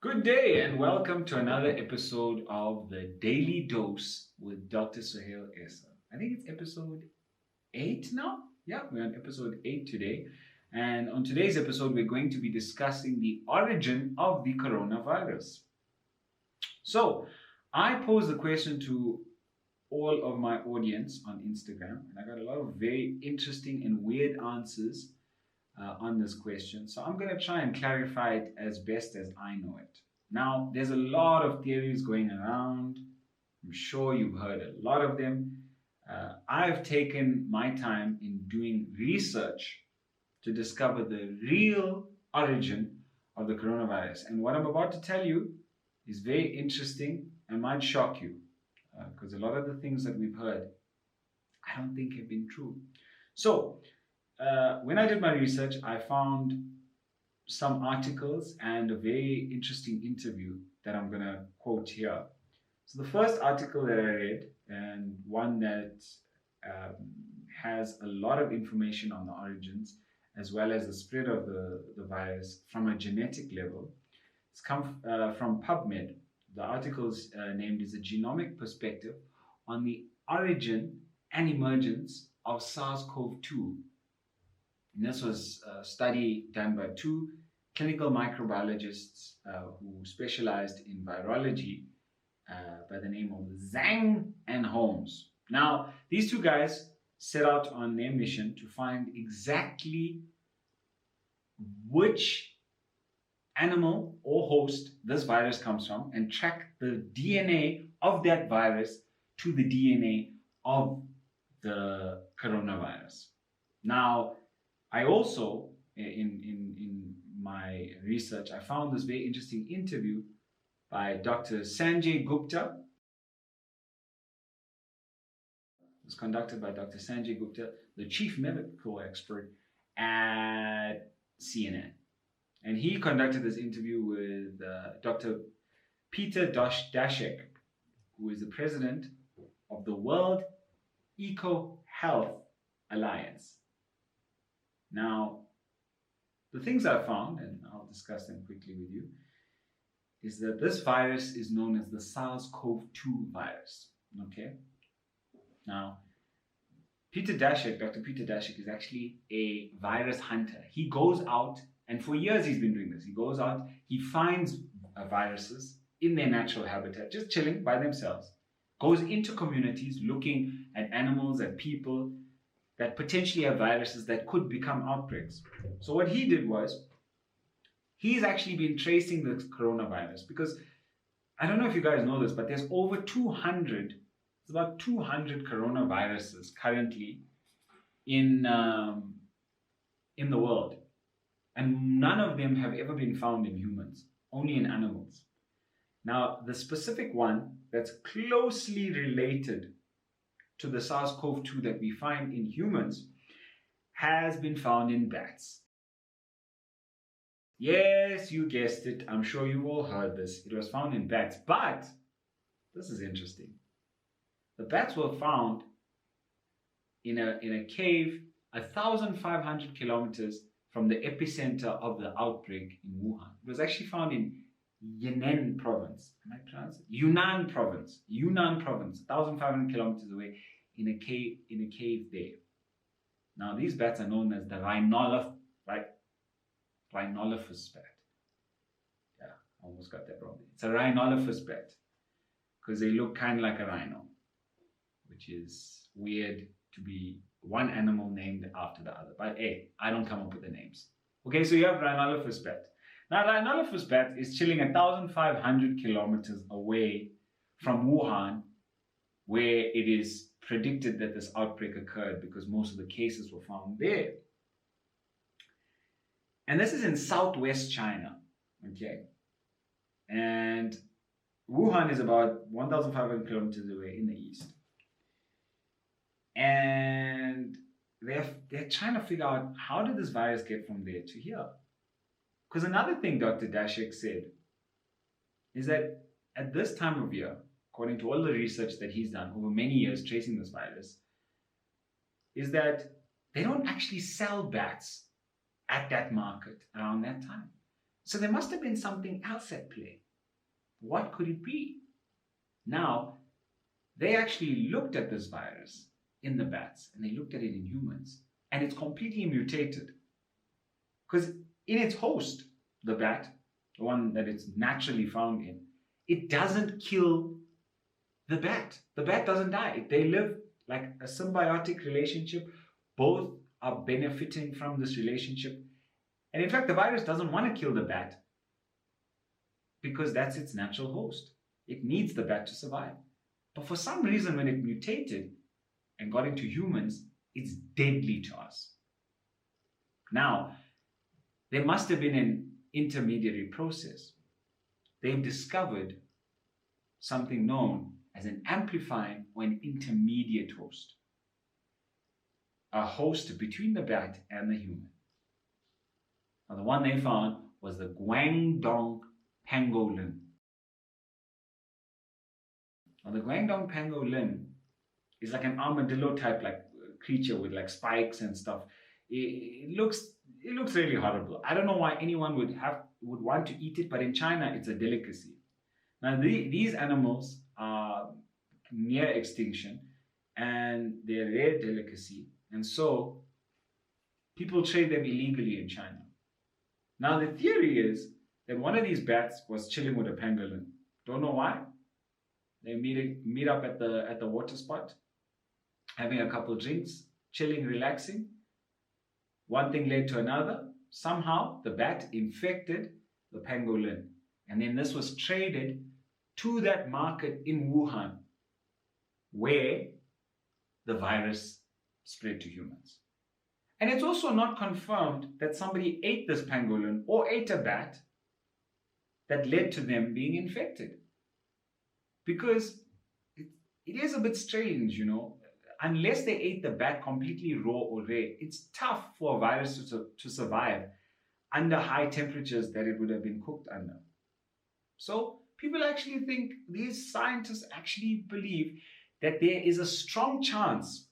Good day and welcome to another episode of the Daily Dose with Dr. Suhail Essa. I think it's episode 8 now. Yeah, we're on episode 8 today. And on today's episode, we're going to be discussing the origin of the coronavirus. So, I posed the question to all of my audience on Instagram, and I got a lot of very interesting and weird answers on this question. So I'm going to try and clarify it as best as I know it. Now, there's a lot of theories going around. I'm sure you've heard a lot of them. I've taken my time in doing research to discover the real origin of the coronavirus. And what I'm about to tell you is very interesting and might shock you because a lot of the things that we've heard, I don't think have been true. So, when I did my research, I found some articles and a very interesting interview that I'm going to quote here. So, the first article that I read, and one that has a lot of information on the origins as well as the spread of the virus from a genetic level, it's come from PubMed. The article's named is A Genomic Perspective on the Origin and Emergence of SARS-CoV-2. And this was a study done by two clinical microbiologists who specialized in virology by the name of Zhang and Holmes. Now, these two guys set out on their mission to find exactly which animal or host this virus comes from and track the DNA of that virus to the DNA of the coronavirus. Now, I also, in my research, I found this very interesting interview by Dr. Sanjay Gupta. It was conducted by Dr. Sanjay Gupta, the chief medical expert at CNN. And he conducted this interview with Dr. Peter Daszak, who is the president of the World Eco Health Alliance. Now, the things I found, and I'll discuss them quickly with you, is that this virus is known as the SARS-CoV-2 virus. Okay? Now, Dr. Peter Daszak is actually a virus hunter. He goes out, and for years he's been doing this. He goes out, he finds viruses in their natural habitat, just chilling by themselves, goes into communities looking at animals, at people, that potentially have viruses that could become outbreaks. So what he did was, he's actually been tracing the coronavirus because, I don't know if you guys know this, but there's over 200, it's about 200 coronaviruses currently in the world. And none of them have ever been found in humans, only in animals. Now, the specific one that's closely related to the SARS-CoV-2 that we find in humans has been found in bats. Yes, you guessed it. I'm sure you've all heard this. It was found in bats, but this is interesting. The bats were found in a cave 1,500 kilometers from the epicenter of the outbreak in Wuhan. It was actually found in Yunnan province. Am I pronouncing it? Yunnan province, 1,500 kilometers away in a cave there. Now, these bats are known as the rhinolophus bat. Yeah, I almost got that wrong. It's a rhinolophus bat because they look kind of like a rhino, which is weird to be one animal named after the other. But hey, I don't come up with the names. Okay, so you have rhinolophus bat. Now, rhinolophus bat is chilling 1,500 kilometers away from Wuhan, where it is predicted that this outbreak occurred because most of the cases were found there. And this is in southwest China, okay? And Wuhan is about 1,500 kilometers away in the east. And they're trying to figure out, how did this virus get from there to here? Because another thing Dr. Daszak said is that at this time of year, according to all the research that he's done over many years tracing this virus, is that they don't actually sell bats at that market around that time. So there must have been something else at play. What could it be? Now, they actually looked at this virus in the bats and they looked at it in humans, and it's completely mutated. Because in its host, the bat, the one that it's naturally found in, it doesn't kill the bat. The bat doesn't die. They live like a symbiotic relationship. Both are benefiting from this relationship. And in fact, the virus doesn't want to kill the bat because that's its natural host. It needs the bat to survive. But for some reason, when it mutated and got into humans, it's deadly to us. Now, there must have been an intermediary process. They've discovered something known as an amplifying or an intermediate host, a host between the bat and the human. Now, the one they found was the Guangdong pangolin. Now, the Guangdong pangolin is like an armadillo type like creature with like spikes and stuff. It looks really horrible. I don't know why anyone would want to eat it, but in China it's a delicacy. Now these animals are near extinction and they're a rare delicacy, and so people trade them illegally in China. Now the theory is that one of these bats was chilling with a pangolin. Don't know why. They meet up at the water spot, having a couple drinks, chilling, relaxing. One thing led to another. Somehow the bat infected the pangolin, and then this was traded to that market in Wuhan where the virus spread to humans. And it's also not confirmed that somebody ate this pangolin or ate a bat that led to them being infected. Because it is a bit strange, you know. Unless they ate the bat completely raw or rare, it's tough for a virus to survive under high temperatures that it would have been cooked under. So people actually think, these scientists actually believe that there is a strong chance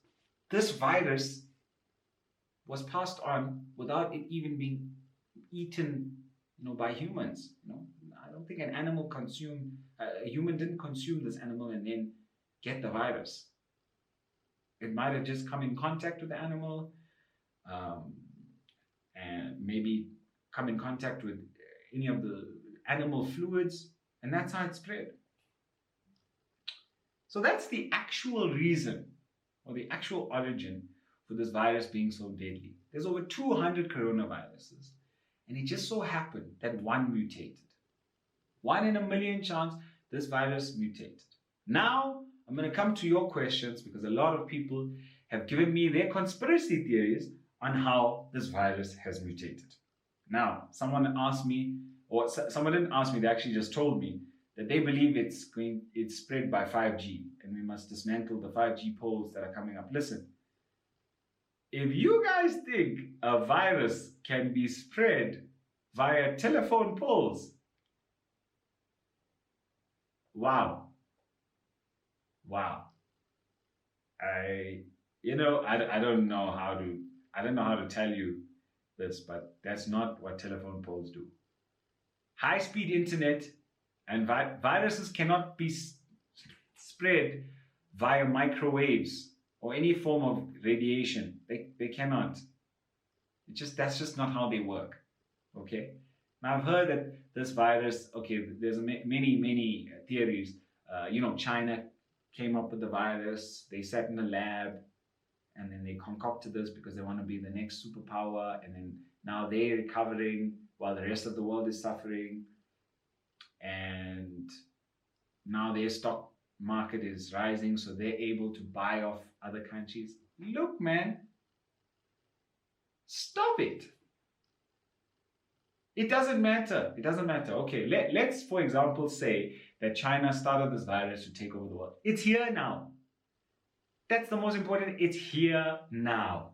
this virus was passed on without it even being eaten, by humans. I don't think a human didn't consume this animal and then get the virus. It might have just come in contact with the animal, and maybe come in contact with any of the animal fluids, and that's how it spread. So that's the actual reason or the actual origin for this virus being so deadly. There's over 200 coronaviruses, and it just so happened that one mutated. 1 in a million chance this virus mutated. Now, I'm going to come to your questions because a lot of people have given me their conspiracy theories on how this virus has mutated. Now, someone asked me, or someone didn't ask me, they actually just told me that they believe it's spread by 5G and we must dismantle the 5G poles that are coming up. Listen, if you guys think a virus can be spread via telephone poles, wow. I don't know how to tell you this, but that's not what telephone poles do. High-speed internet and viruses cannot be spread via microwaves or any form of radiation. They cannot. That's just not how they work. Okay. Now I've heard that this virus. Okay, there's many theories. China came up with the virus. They sat in a lab and then they concocted this because they want to be the next superpower, and then now they're recovering while the rest of the world is suffering, and now their stock market is rising, so they're able to buy off other countries. Look, man, stop it. It doesn't matter. Okay, let's, for example, say that China started this virus to take over the world. It's here now. That's the most important. It's here now.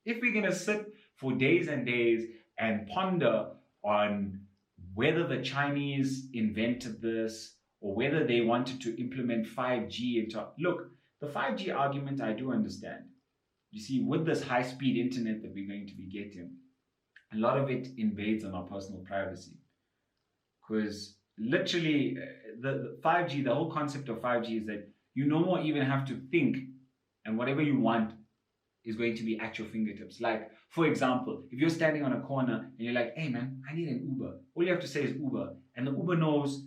If we're going to sit for days and days and ponder on whether the Chinese invented this or whether they wanted to implement 5G look, the 5G argument I do understand. You see, with this high-speed internet that we're going to be getting, a lot of it invades on our personal privacy. Because literally, the 5G, the whole concept of 5G is that you no more even have to think, and whatever you want is going to be at your fingertips. Like, for example, if you're standing on a corner and you're like, hey man, I need an Uber. All you have to say is Uber. And the Uber knows,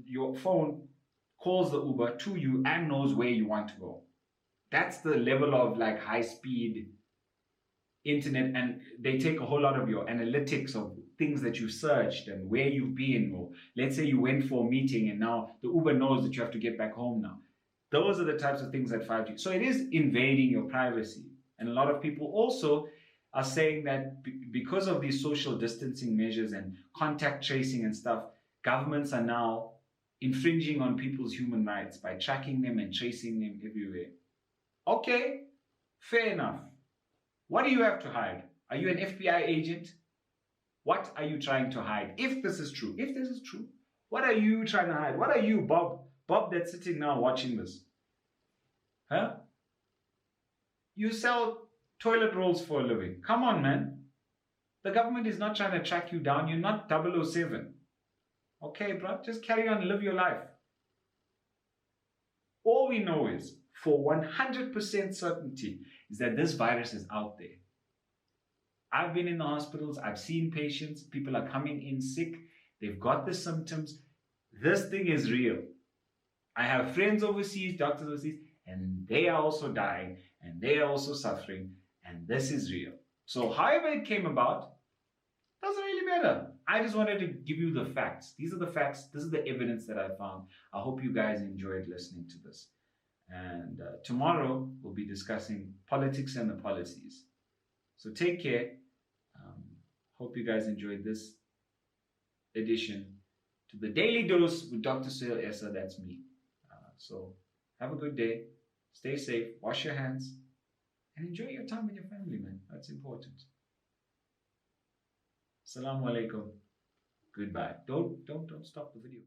your phone calls the Uber to you and knows where you want to go. That's the level of like high speed internet, and they take a whole lot of your analytics of things that you searched and where you've been, or let's say you went for a meeting and now the Uber knows that you have to get back home now. Those are the types of things that 5G. So it is invading your privacy. And a lot of people also are saying that because of these social distancing measures and contact tracing and stuff, governments are now infringing on people's human rights by tracking them and tracing them everywhere. Okay, fair enough. What do you have to hide? Are you an FBI agent? What are you trying to hide? If this is true, what are you trying to hide? What are you, Bob that's sitting now watching this? Huh? You sell toilet rolls for a living. Come on, man. The government is not trying to track you down. You're not 007. Okay, bro, just carry on, live your life. All we know is, for 100% certainty, is that this virus is out there. I've been in the hospitals, I've seen patients, people are coming in sick, they've got the symptoms. This thing is real. I have friends overseas, doctors overseas, and they are also dying, and they are also suffering, and this is real. So however it came about, doesn't really matter. I just wanted to give you the facts. These are the facts. This is the evidence that I found. I hope you guys enjoyed listening to this. And tomorrow we'll be discussing politics and the policies. So take care. Hope you guys enjoyed this edition to the Daily Dose with Dr. Suhail Essa. That's me. So have a good day. Stay safe. Wash your hands. And enjoy your time with your family, man. That's important. Assalamu alaikum. Goodbye. Don't stop the video.